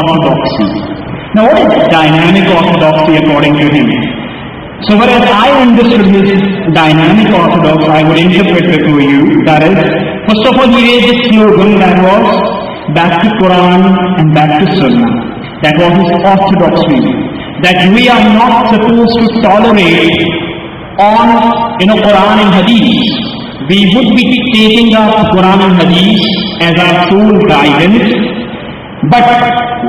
orthodoxy. Now what is dynamic orthodoxy according to him? So whereas I understood his dynamic orthodox, I would interpret it for you. That is, first of all, he raised a slogan that was back to Quran and back to Sunnah. That was his orthodox view. That we are not supposed to tolerate on Quran and Hadith. We would be taking up Quran and Hadith as our sole guidance, but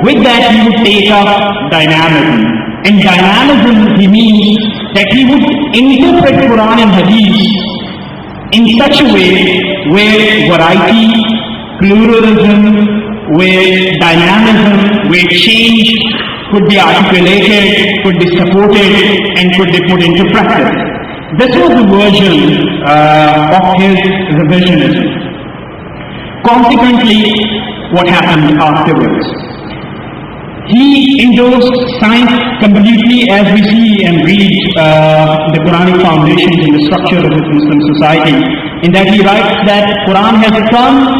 with that he would take up dynamism. And dynamism, he means that he would interpret Quran and Hadith in such a way where variety, pluralism, where dynamism, where change could be articulated, could be supported, and could be put into practice. This was the version of his revisionism. Consequently, what happened afterwards? He endorsed science completely, as we see and read the Quranic foundations in the structure of the Muslim society, in that he writes that Quran has come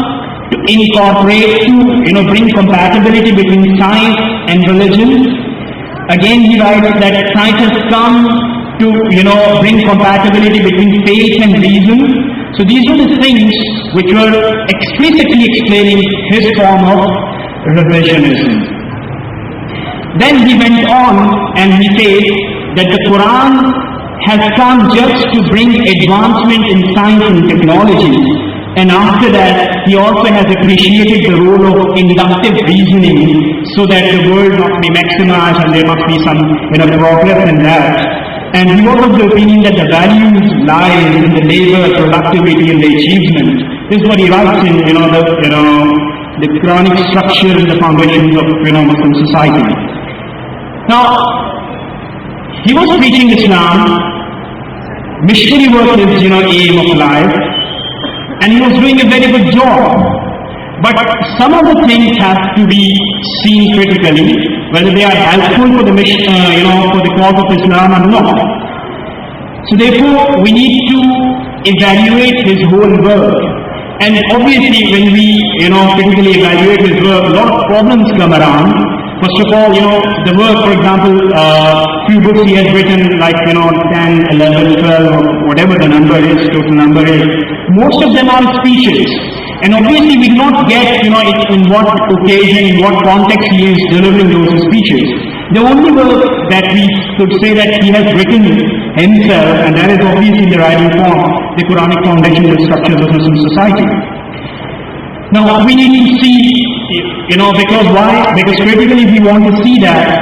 to incorporate, to bring compatibility between science and religion. Again, he writes that science has come to bring compatibility between faith and reason. So these were the things which were explicitly explaining his form of revisionism. Then he went on and he said that the Quran has come just to bring advancement in science and technology. And after that, he also has appreciated the role of inductive reasoning so that the world must be maximized and there must be some progress in that. And he was of the opinion that the values lie in the labor, productivity, and the achievement. This is what he writes in the Quranic structure and the foundations of Muslim society. Now, he was preaching Islam, missionary work is aim of life, and he was doing a very good job. But some of the things have to be seen critically, whether they are helpful for the mission, for the cause of Islam or not. So therefore, we need to evaluate his whole work. And obviously, when we critically evaluate his work, a lot of problems come around. First of all, the work, for example, few books he has written, like 10, 11, 12, or whatever the number is, total number is. Most of them are speeches. And obviously we do not get, in what occasion, in what context he is delivering those speeches. The only work that we could say that he has written himself, and that is obviously in the writing form, the Quranic foundation, the structure of Muslim society. Now we need to see, because why? Because critically we want to see that,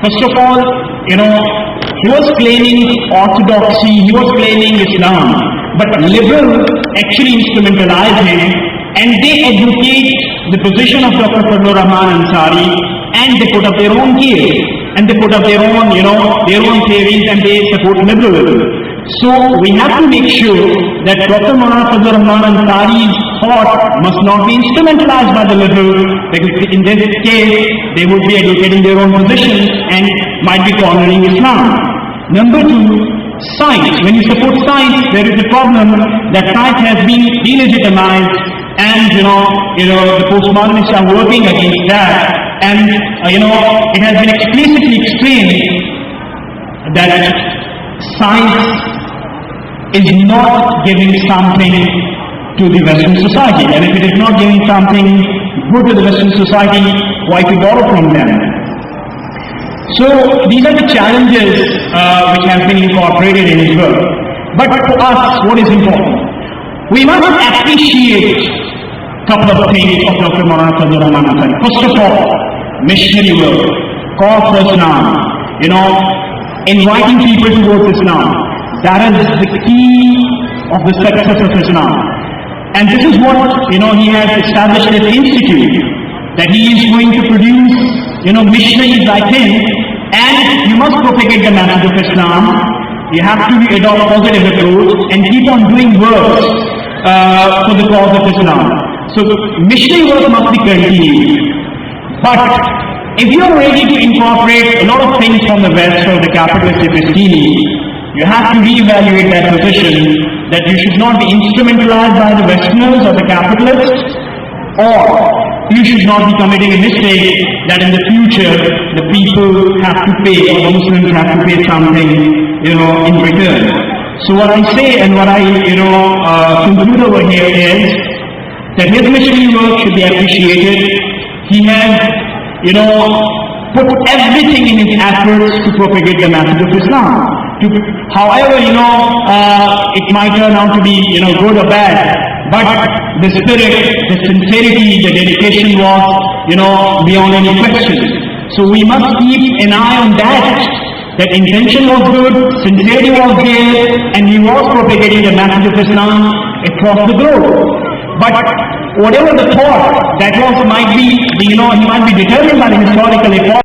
first of all, he was claiming orthodoxy, he was claiming Islam, but liberals actually instrumentalize him, and they advocate the position of Dr.Fazlur Rahman Ansari, and they put up their own case, and they put up their own, their own theories, and they support liberalism. So we have to make sure that Dr. Maulana Dr.Fazlur Rahman Ansari's thought must not be instrumentalized by the liberals, because in this case they would be advocating their own positions and might be cornering Islam. Number two, science. When you support science, there is a problem that science has been delegitimized, and the postmodernists are working against that, and it has been explicitly explained that science is not giving something to the Western society, and if it is not giving something good to the Western society, why to borrow from them? So these are the challenges which have been incorporated in his work. But for us, what is important? We must appreciate a couple of things of Dr. Maulana Dr.Fazlur Rahman Ansari. First of all, missionary work, call for Islam, inviting people towards Islam. That is the key of the success of Islam. And this is what, he has established an institute, that he is going to produce, missionaries like him, and you must propagate the message of Islam. You have to adopt positive approach and keep on doing work for the cause of Islam. So missionary work must be continued. But if you are ready to incorporate a lot of things from the West or the capitalistic regime, you have to reevaluate that position, that you should not be instrumentalized by the Westerners or the capitalists, or you should not be committing a mistake that in the future the people have to pay, or the Muslims have to pay something, in return. So what I say and what I, conclude over here is that his missionary work should be appreciated. He has, put everything in his efforts to propagate the message of Islam. However, it might turn out to be, good or bad, but the spirit, the sincerity, the dedication was, beyond any question. So we must keep an eye on that intention was good, sincerity was there, and he was propagating the message of Islam across the globe. But whatever the thought, that was might be, he might be determined by the historical effort.